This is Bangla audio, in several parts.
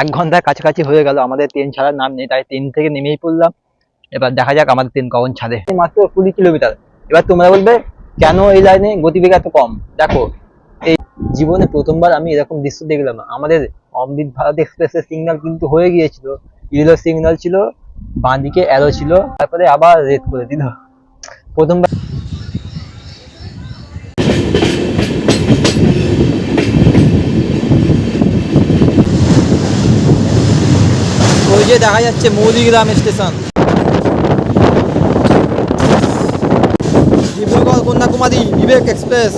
1 ঘন্টার কাছাকাছি হয়ে গেল আমাদের ট্রেন ছাড়ার নাম নেই, তাই ট্রেন থেকে নেমেই পড়লাম। এবার দেখা যাক আমাদের ট্রেন কখন ছাড়ে। মাত্র 20 কিলোমিটার। এবার তোমরা বলবে কেন এই লাইনে গতিবেগ এত কম। দেখো, এই জীবনে প্রথমবার আমি এরকম দৃশ্য দেখলাম। আমাদের অমৃত ভারত এক্সপ্রেসের সিগন্যাল কিন্তু হয়ে গিয়েছিল, ইয়েলো সিগন্যাল ছিল, বাঁদিকে অ্যারো ছিল, তারপরে আবার রেড করে দিল। প্রথমবার ওই যে দেখা যাচ্ছে মৌলিগ্রাম স্টেশন, ডিব্রুগড় কন্যাকুমারী বিবেক এক্সপ্রেস।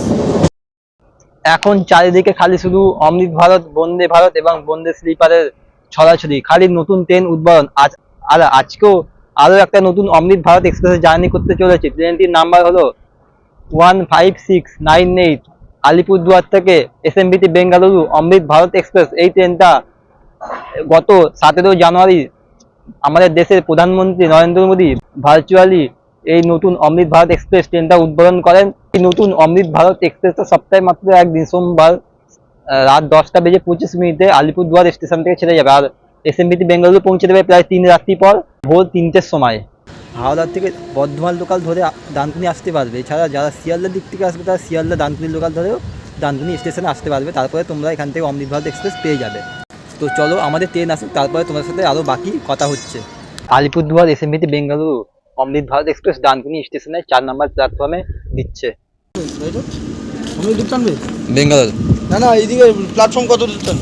এখন চারিদিকে খালি শুধু অমৃত ভারত, বন্দে ভারত এবং বন্দে স্লিপারের ছড়াছড়ি, খালি নতুন ট্রেন উদ্বোধন। আজ আর আজকেও আরো একটা নতুন অমৃত ভারত এক্সপ্রেসে জার্নি করতে চলেছে। ট্রেনটির নাম্বার হলো 15698। আলিপুরদুয়ার থেকে এসএমবিটি বেঙ্গালুরু অমৃত ভারত এক্সপ্রেস। এই ট্রেনটা গত 17 জানুয়ারি আমাদের দেশের প্রধানমন্ত্রী নরেন্দ্র মোদী ভার্চুয়ালি এই নতুন অমৃত ভারত এক্সপ্রেস ট্রেনটা উদ্বোধন করেন। এই নতুন অমৃত ভারত এক্সপ্রেসটা সপ্তাহে মাত্র একদিন, সোমবার রাত 10টা বেজে 25 মিনিটে আলিপুরদুয়ার স্টেশন থেকে ছেড়ে যাবে, আর এসএমবিটি বেঙ্গালুরু পৌঁছে দেবে প্রায় 3 রাত্রি পর ভোর 3টের সময়। হাওড়া থেকে বর্ধমান লোকাল ধরে ডানকুনি আসতে পারবে। এছাড়া যারা শিয়ালদার দিক থেকে আসবে তারা শিয়ালদা ডানকুনি লোকাল ধরেও ডানকুনি স্টেশনে আসতে পারবে। তারপরে তোমরা এখান থেকে অমৃত ভারত এক্সপ্রেস পেয়ে যাবে। তো চলো আমাদের ট্রেন আসুক, তারপরে তোমার সাথে আরও বাকি কথা হচ্ছে। আলিপুরদুয়ার এসএমবিটি বেঙ্গালুরু অমৃত ভারত এক্সপ্রেস ডানকুনি স্টেশনে 4 নম্বর প্ল্যাটফর্মে দিচ্ছে। বেঙ্গালুরু না না, এইদিকে প্ল্যাটফর্ম কত দূর?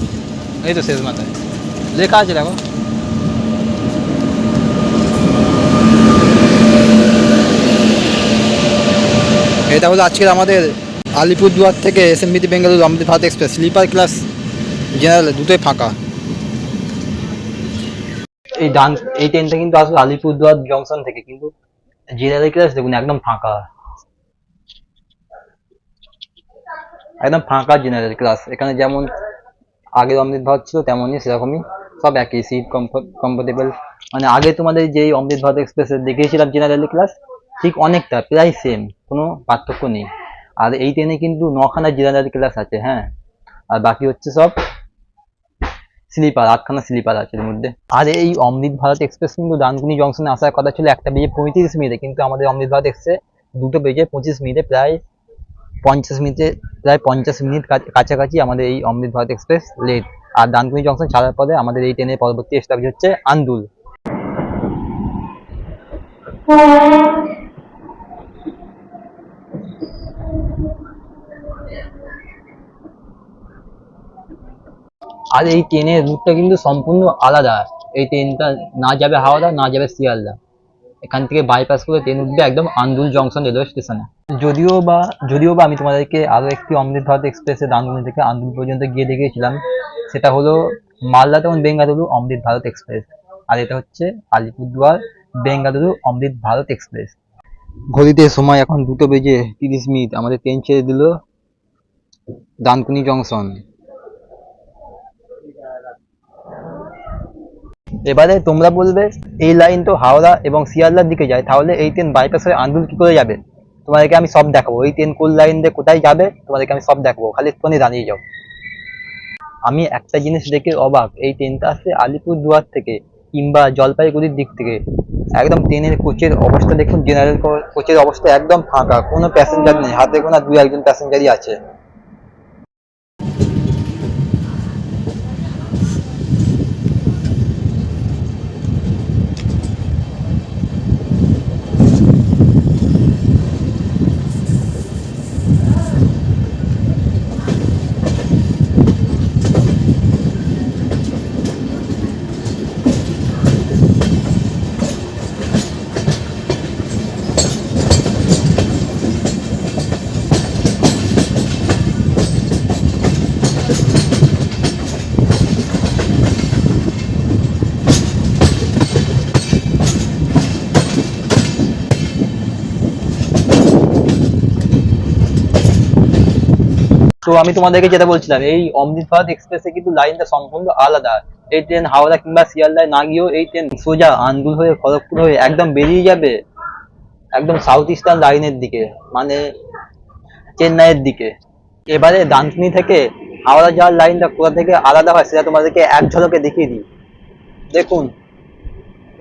এই তো শেষ মাথায় লেখা আছে, দেখো। এটা হলো আজকের আমাদের আলিপুরদুয়ার থেকে SMVT Bengaluru Amrit Bharat express. Sleeper class, general দুটোই ফাঁকা। এই ট্রেনটা কিন্তু আসলে আলিপুরদুয়ার জংশন থেকে, কিন্তু জেনারেল ক্লাস দেখুন একদম ফাঁকা, একদম ফাঁকা জেনারেল ক্লাস। এখানে যেমন আগের অমৃত ভারত ছিল তেমনই, সেরকমই সব একই সিট, কমফোর্টেবল। মানে আগে তোমাদের যেই অমৃত ভারত এক্সপ্রেসে দেখিয়েছিলাম জেনারেল ক্লাস, ঠিক অনেকটা প্রায় সেম, কোনো পার্থক্য নেই। আর এই ট্রেনে কিন্তু 9খানা জেনারেল ক্লাস আছে, হ্যাঁ, আর বাকি হচ্ছে সব স্লিপার। 8খানা স্লিপার আছে এর মধ্যে। আর এই অমৃত ভারত এক্সপ্রেস কিন্তু ডানকুনি জংশনে আসার কথা ছিল 1টা বেজে 35 মিনিটে, কিন্তু আমাদের অমৃত ভারত এক্সপ্রেস 2টা বেজে 25 মিনিটে, প্রায় 50 মিনিট কাছাকাছি আমাদের এই অমৃত ভারত এক্সপ্রেস লেট। আর ডানকুনি জংশন ছাড়ার পরে আমাদের এই ট্রেনের পরবর্তী স্টপেজ হচ্ছে আন্দুল। আর এই ট্রেনের রুটটা কিন্তু সম্পূর্ণ আলাদা। এই ট্রেনটা না যাবে হাওড়া, না যাবে শিয়ালদা। এখান থেকে বাইপাস করে ট্রেন উঠবে একদম আন্দুল জংশন রেলওয়ে স্টেশনে। যদিও বা আমি তোমাদেরকে আরো একটি অমৃত ভারত এক্সপ্রেসে ডানকুনি থেকে আন্দুল পর্যন্ত গিয়ে দেখিয়েছিলাম। সেটা হলো মালদা টাউন বেঙ্গালুরু অমৃত ভারত এক্সপ্রেস, আর এটা হচ্ছে আলিপুরদুয়ার বেঙ্গালুরু অমৃত ভারত এক্সপ্রেস। ঘড়িতে সময় এখন 2টা বেজে 30 মিনিট। আমাদের ট্রেন ছেড়ে দিল ডানকুনি জংশন। এবারে তোমরা বলবে এই লাইন তো হাওড়া এবং শিয়ালদার দিকে যায়, তাহলে এই ট্রেন বাইপাস হয়ে আন্দুল কি করে যাবে? তোমাদেরকে আমি সব দেখাবো। এই ট্রেন কোন লাইন দিয়ে কোথায় যাবে তোমাদেরকে আমি সব দেখাবো, খালি ফোনে দাঁড়িয়ে যাও। আমি একটা জিনিস দেখে অবাক, এই ট্রেনটা আসছে আলিপুরদুয়ার থেকে কিংবা জলপাইগুড়ির দিক থেকে। একদম ট্রেনের কোচের অবস্থা দেখুন, জেনারেল কোচের অবস্থা একদম ফাঁকা, কোনো প্যাসেঞ্জার নেই, হাতে গোনা 2-1জন প্যাসেঞ্জারই আছে। তো আমি তোমাদেরকে যেটা বলছিলাম, এই অমৃত ভারত এক্সপ্রেসে কিন্তু লাইনটা সম্পূর্ণ আলাদা। এই ট্রেন হাওড়া কিংবা শিয়ালদায় না গিয়েও এই ট্রেন সোজা আন্দুল হয়ে খড়গপুর হয়ে একদম বেরিয়ে যাবে একদম সাউথ ইস্টার্ন লাইনের দিকে, মানে চেন্নাইয়ের দিকে। এবারে ডানকুনি থেকে হাওড়া যাওয়ার লাইনটা কোথা থেকে আলাদা হয় সেটা তোমাদেরকে এক ঝলকে দেখিয়ে দিই। দেখুন,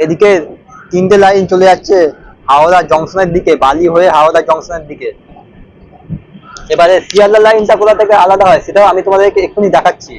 এদিকে তিনটে লাইন চলে যাচ্ছে হাওড়া জংশনের দিকে, বালি হয়ে হাওড়া জংশনের দিকে। এবারে শিয়ালদা লাইনটা কোথা থেকে আলাদা হয় সেটাও আমি তোমাদেরকে এক্ষুনি দেখাচ্ছি।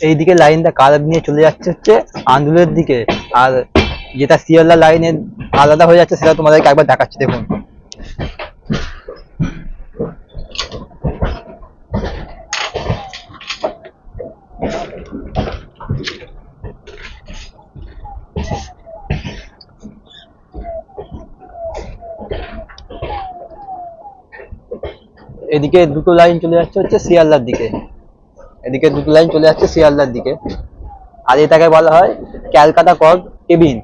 এইদিকে লাইনটা কালার নিয়ে চলে যাচ্ছে হচ্ছে আন্দুলের দিকে, আর যেটা শিয়ালদা লাইনের আলাদা হয়ে যাচ্ছে সেটা তোমাদেরকে একবার দেখাচ্ছি। দেখুন, এদিকে দুটো লাইন চলে যাচ্ছে হচ্ছে শিয়ালদার দিকে, এদিকে দুটো লাইন চলে যাচ্ছে শিয়ালদার দিকে, আর এটাকে বলা হয় ক্যালকাটা কর্ড কেবিন।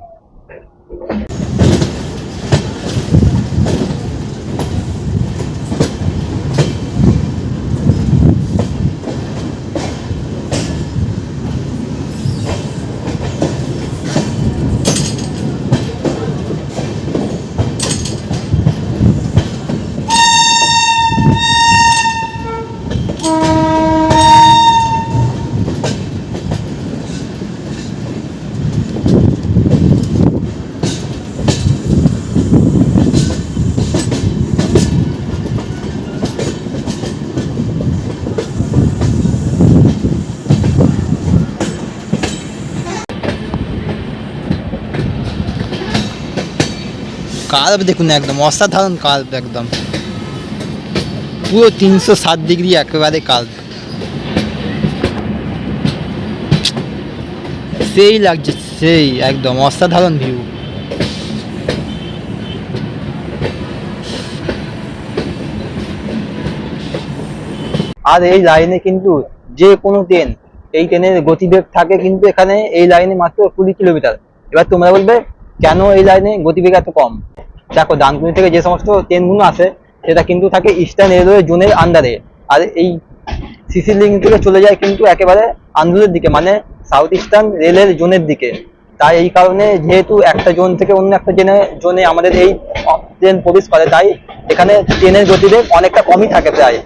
কার্ভ দেখুন, একদম অসাধারণ কার্ভ, একদম পুরো 360 ডিগ্রি একেবারে কার্ভ, সেই লাগছে, সেই একদম অসাধারণ ভিউ। আর এই লাইনে কিন্তু যে কোনো ট্রেন, এই ট্রেনের গতিবেগ থাকে কিন্তু এখানে এই লাইনে মাত্র 20 কিলোমিটার। এবার তোমরা বলবে কেন এই লাইনে গতিবেগ এত কম? দেখো, ডানকুনি থেকে যে সমস্ত ট্রেনগুলো আসে সেটা কিন্তু থাকে ইস্টার্ন রেলওয়ে জোনের আন্ডারে, আর এই সিসি লিঙ্ক থেকে চলে যায় কিন্তু একেবারে আন্দুলের দিকে, মানে সাউথ ইস্টার্ন রেলের জোনের দিকে। তাই এই কারণে যেহেতু একটা জোন থেকে অন্য একটা জোনে আমাদের এই ট্রেন প্রবেশ করে, তাই এখানে ট্রেনের গতিবেগ অনেকটা কমই থাকে প্রায়।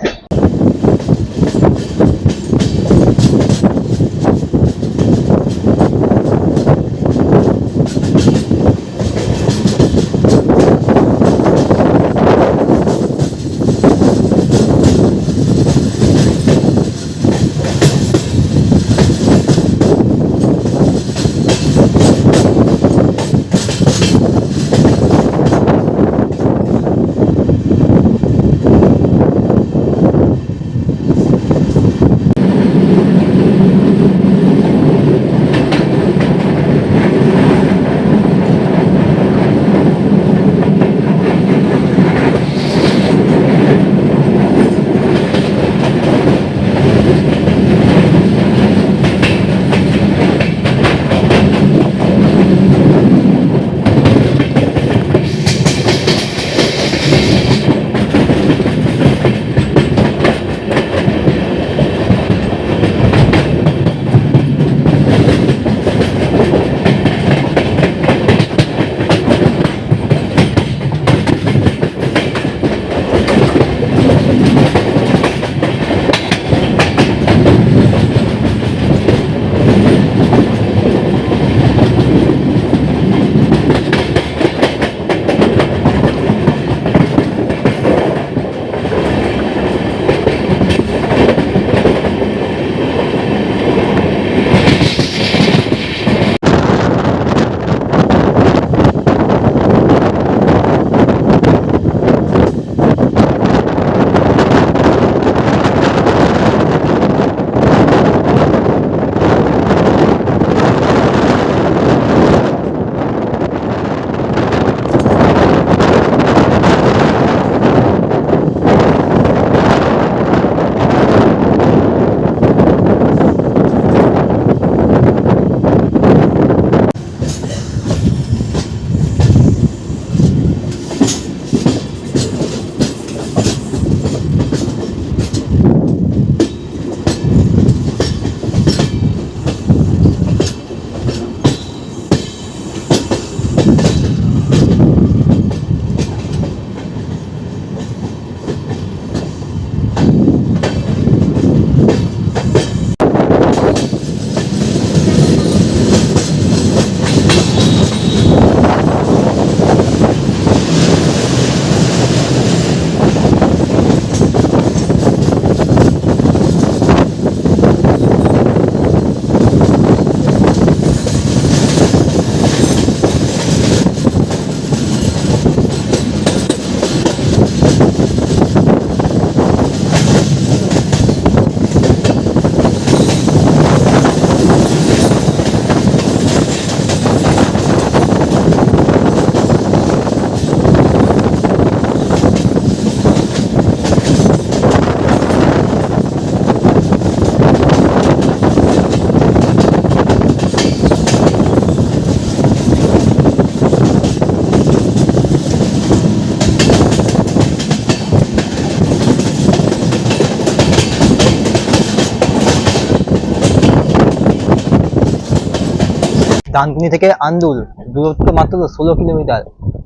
ডানকুনি থেকে আন্দুল দূরত্ব মাত্র 16 কিলোমিটার,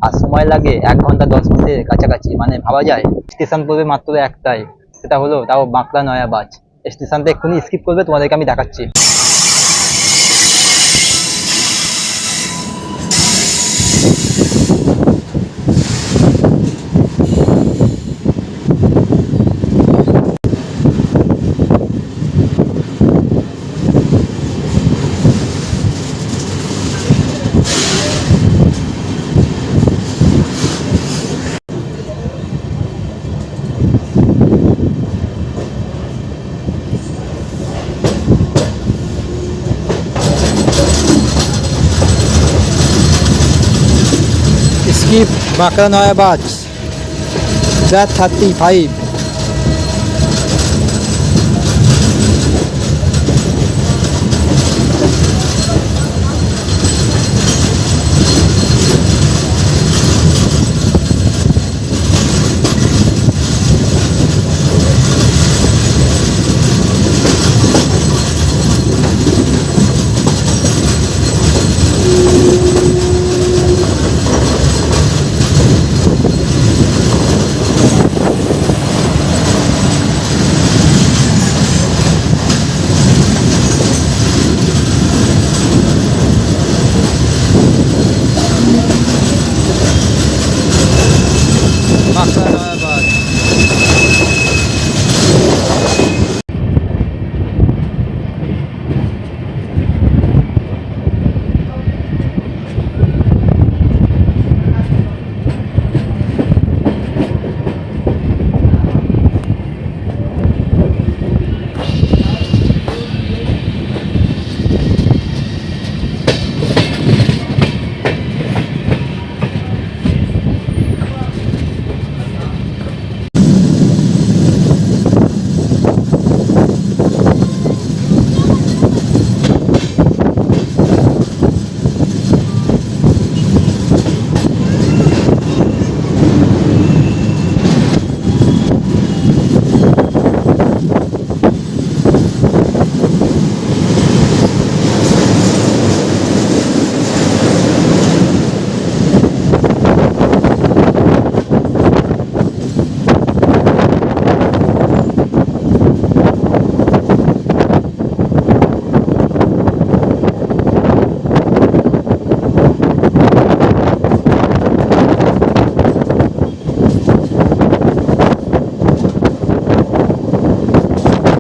আর সময় লাগে 1 ঘন্টা 10 মিনিটের কাছাকাছি। মানে ভাবা যায় স্টেশন পড়বে মাত্র একটাই, সেটা হলো তাও বাঁকড়া নয়াবাজ। স্টেশনটা এক্ষুনি স্কিপ করবে, তোমাদেরকে আমি দেখাচ্ছি। Skip Bankra Nayabaz Z35। বাঁকড়া নয়াবাজ।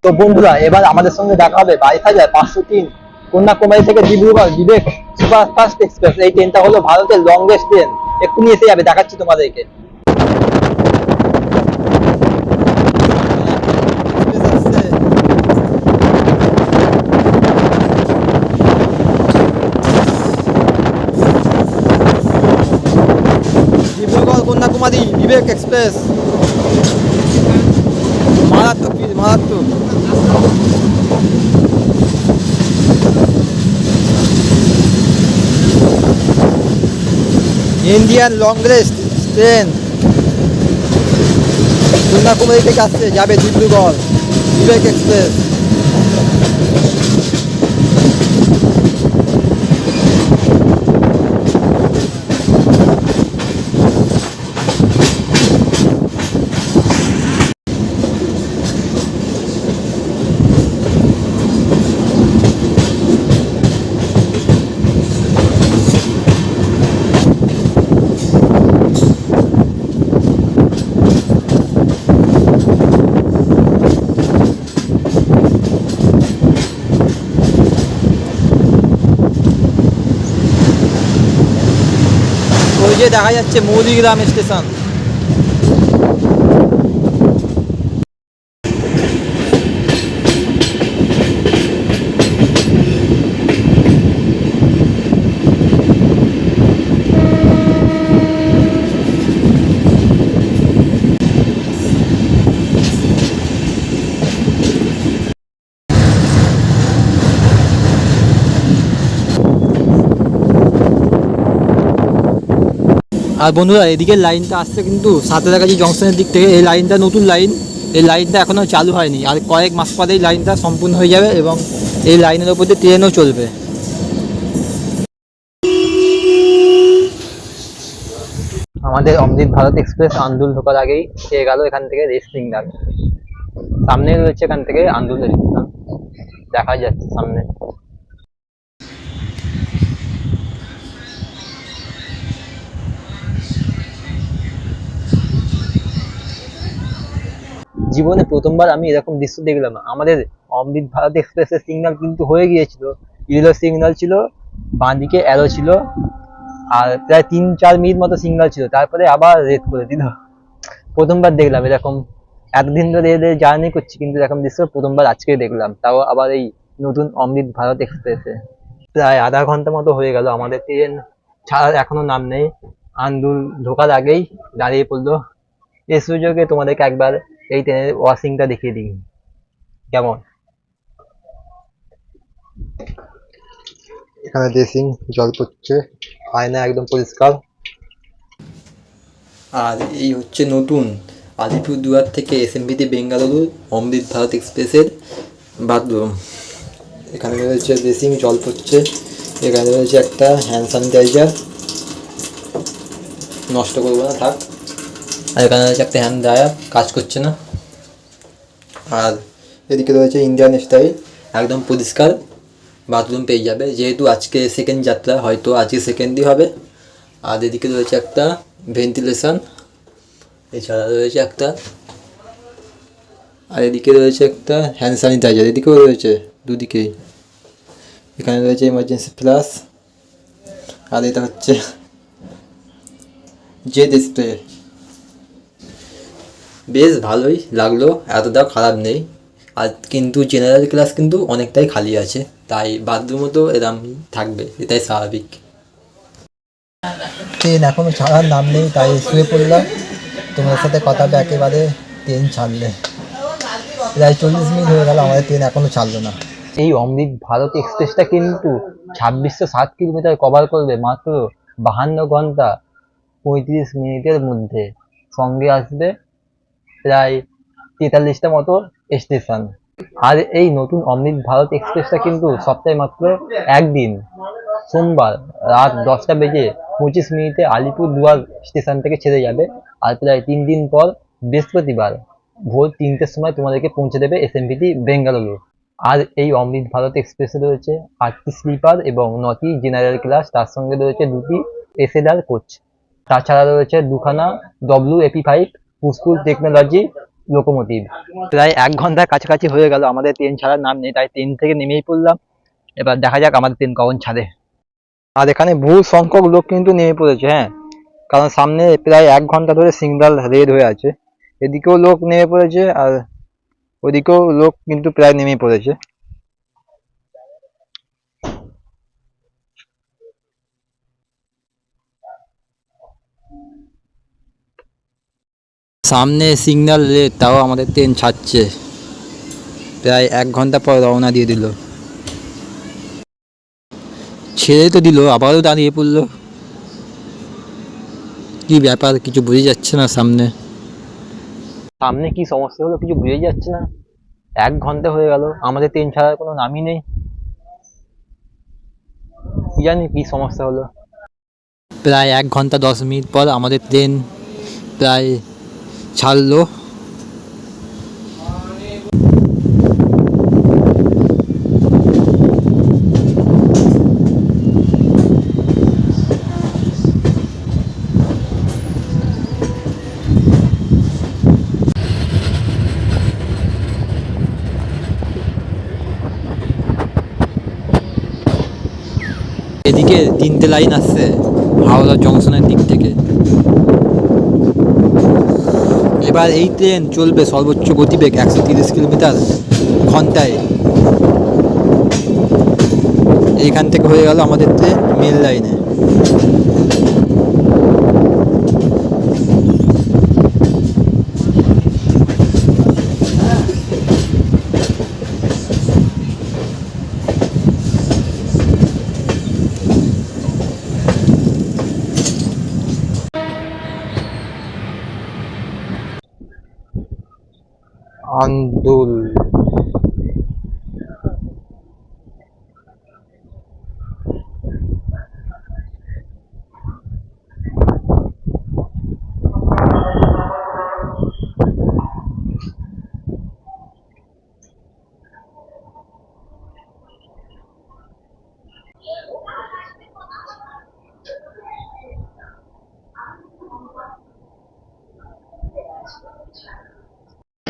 তো বন্ধুরা, এবার আমাদের সঙ্গে দেখা হবে 22,503 কন্যাকুমারী থেকে ডিব্রুগড় বিবেক সুপারফাস্ট এক্সপ্রেস। এই ট্রেনটা হলো ভারতের লংগেস্ট ট্রেন, এক্ষুনি এসে যাবে, দেখাচ্ছি তোমাদেরকে। ডিব্রুগড় কন্যাকুমারী বিবেক এক্সপ্রেস। মারাত্মক মারাত্মক। ইন্ডিয়ান লংগেস্ট ট্রেন কন্যাকুমারী থেকে আসছে, যাবে ডিব্রুগড় বিবেক এক্সপ্রেস। ওই যে দেখা যাচ্ছে মৌলিগ্রাম স্টেশন। আর বন্ধুরা, এদিকে লাইনটা আসছে কিন্তু সাঁতরাগাছি জংশনের দিক থেকে। এই লাইনটা নতুন লাইন, এই লাইনটা এখনও চালু হয়নি, আর কয়েক মাস পরেই লাইনটা সম্পূর্ণ হয়ে যাবে এবং এই লাইনের ওপর দিয়ে ট্রেনও চলবে। আমাদের অমৃত ভারত এক্সপ্রেস আন্দুল ঢোকার আগেই পেয়ে গেল এখান থেকে রেস সিগন্যাল। সামনে রয়েছে এখান থেকে আন্দুল স্টেশন, দেখা যাচ্ছে সামনে। জীবনে প্রথমবার আমি এরকম দৃশ্য দেখলাম। আমাদের অমৃত ভারত এক্সপ্রেসের সিগন্যাল কিন্তু হয়ে গিয়েছিল, ইয়েলো সিগন্যাল ছিল, বাঁদিকে অ্যারো ছিল, আর প্রায় 3-4 মিনিট মতো সিগন্যাল ছিল, তারপরে আবার রেড করে দিল। প্রথমবার দেখলাম এরকম। এতদিন ধরে এদের জার্নি করছি কিন্তু এরকম দৃশ্য প্রথমবার আজকে দেখলাম, তাও আবার এই নতুন অমৃত ভারত এক্সপ্রেসে। প্রায় আধা ঘন্টা মতো হয়ে গেল আমাদের ট্রেন ছাড়ার এখনো নাম নেই। আন্দুল ঢোকার আগেই দাঁড়িয়ে পড়লো। এই সুযোগে তোমাদেরকে একবার এই ট্রেনের ওয়াশিংটা দেখিয়ে দিই কেমন। এখানে ড্রেসিং, জল পড়ছে, আয়না একদম পরিষ্কার। আর এই হচ্ছে নতুন আলিপুরদুয়ার থেকে এসএমবিতে বেঙ্গালুরু অমৃত ভারত এক্সপ্রেসের বাথরুম। এখানে রয়েছে ড্রেসিং, জল পড়ছে, এখানে রয়েছে একটা হ্যান্ড স্যানিটাইজার, নষ্ট করবো না থাক। আর এখানে রয়েছে একটা হ্যান্ড ড্রায়ার, কাজ করছে না। আর এদিকে রয়েছে ইন্ডিয়ান স্টাইল, একদম পরিষ্কার বাথরুম পেয়ে যাবে, যেহেতু আজকে সেকেন্ড যাত্রা, হয়তো আজকে সেকেন্ডই হবে। আর এদিকে রয়েছে একটা ভেন্টিলেশন, এছাড়া রয়েছে একটা, আর এদিকে রয়েছে একটা হ্যান্ড স্যানিটাইজার, এদিকেও রয়েছে দুদিকেই। এখানে রয়েছে এমার্জেন্সি ফ্ল্যাশ, আর এটা হচ্ছে জেড স্প্রে। বেশ ভালোই লাগলো, এতটাও খারাপ নেই। আর কিন্তু জেনারেল ক্লাস কিন্তু অনেকটাই খালি আছে, তাই বাথরুমও তো এরম থাকবে, এটাই স্বাভাবিক। ট্রেন এখনও ছাড়ার নাম নেই, তাই শুয়ে পড়লাম। তোমার সাথে কথা হবে একেবারে ট্রেন ছাড়লে। প্রায় 40 মিনিট হয়ে গেল, আমাদের ট্রেন এখনও ছাড়লো না। এই অমৃত ভারত এক্সপ্রেসটা কিন্তু 2607 কিলোমিটার কভার করবে মাত্র 52 ঘন্টা 35 মিনিটের মধ্যে। সঙ্গে আসবে প্রায় 43টা মতো স্টেশন। আর এই নতুন অমৃত ভারত এক্সপ্রেসটা কিন্তু সপ্তাহে মাত্র একদিন, সোমবার রাত 10টা বেজে 25 মিনিটে আলিপুরদুয়ার স্টেশন থেকে ছেড়ে যাবে। আর প্রায় 3 দিন পর বৃহস্পতিবার ভোর 3টের সময় তোমাদেরকে পৌঁছে দেবে এসএমবিটি বেঙ্গালুরু। আর এই অমৃত ভারত এক্সপ্রেসে রয়েছে 8টি স্লিপার এবং 9টি জেনারেল ক্লাস, তার সঙ্গে রয়েছে 2টি এসএলআর কোচ। তাছাড়া রয়েছে 2খানা WAP5 পুষ্পুল টেকনোলজি লোকোমোটিভ। প্রায় 1 ঘন্টার কাছাকাছি হয়ে গেল, আমাদের ট্রেন ছাড়ার নাম নেই, তাই ট্রেন থেকে নেমেই পড়লাম। এবার দেখা যাক আমাদের ট্রেন কখন ছাড়ে। আর এখানে বহু সংখ্যক লোক কিন্তু নেমে পড়েছে, হ্যাঁ, কারণ সামনে প্রায় 1 ঘন্টা ধরে সিগন্যাল রেড হয়ে আছে। এদিকেও লোক নেমে পড়েছে, আর ওদিকেও লোক কিন্তু প্রায় নেমে পড়েছে। সামনে সিগন্যাল রেড, তাও আমাদের ট্রেন ছাড়ছে। প্রায় 1 ঘন্টা পর রওনা দিয়ে দিল। ছেড়ে তো দিল, আবারও দাঁড়িয়ে পড়লো। কি ব্যাপার কিছু বুঝে যাচ্ছে না। সামনে সামনে কি সমস্যা হলো কিছু বুঝেই যাচ্ছে না। 1 ঘন্টা হয়ে গেল, আমাদের ট্রেন ছাড়ার কোনো নামই নেই। কি জানি কি সমস্যা হলো। প্রায় 1 ঘন্টা 10 মিনিট পর আমাদের ট্রেন প্রায় ছাড়লো। এদিকে 3টে লাইন আসছে হাওড়া জংশনের দিক থেকে। এবার এই ট্রেন চলবে সর্বোচ্চ গতিবেগ 130 কিলোমিটার ঘন্টায়। এইখান থেকে হয়ে গেল আমাদের ট্রেন মেন লাইনে। আন্দুল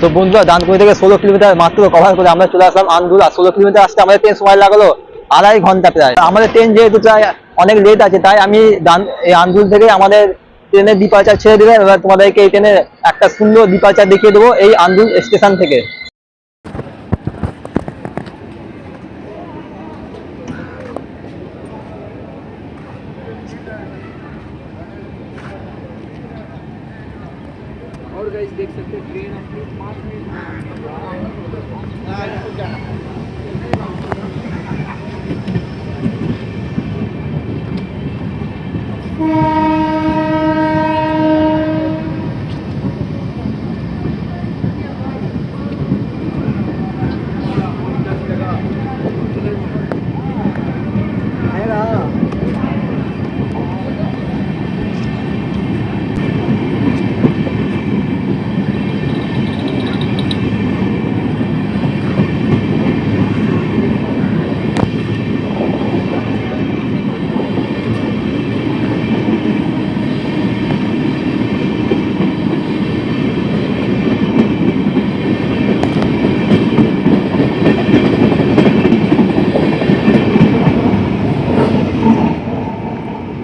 তো বন্ধুরা ডানকুনি থেকে 16 কিলোমিটার মাত্র কভার করে আমরা চলে আসলাম আন্দুল। আর 16 কিলোমিটার আসতে আমাদের ট্রেন সময় লাগলো 2.5 ঘন্টা প্রায়। আমাদের ট্রেন যেহেতু প্রায় অনেক লেট আছে, তাই আমি এই আন্দুল থেকে আমাদের ট্রেনের ডিপার্চার ছেড়ে দিলাম। এবার তোমাদেরকে এই ট্রেনের একটা সুন্দর ডিপার্চার দেখিয়ে দেবো এই আন্দুল স্টেশন থেকে।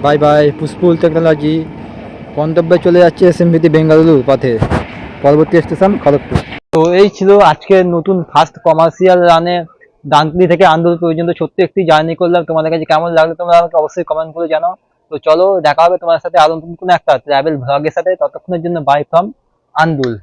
Bye bye পুষ্পুল technology. গন্তব্যে চলে যাচ্ছে এসএমবিটি বেঙ্গালুরু পথে। পরবর্তী স্টেশন খড়গপুর। তো এই ছিল আজকের নতুন ফার্স্ট কমার্শিয়াল রানে ডানকুনি থেকে আন্দুল পর্যন্ত ছোট্ট একটি জার্নি করলাম। তোমাদের কাছে কেমন লাগলো তোমরা আমাকে অবশ্যই কমেন্ট করে জানাও। তো চলো দেখা হবে তোমার সাথে আরো নতুন কোনো একটা ট্রাভেল ভ্লগের সাথে। ততক্ষণের জন্য বাই ফ্রম আন্দুল।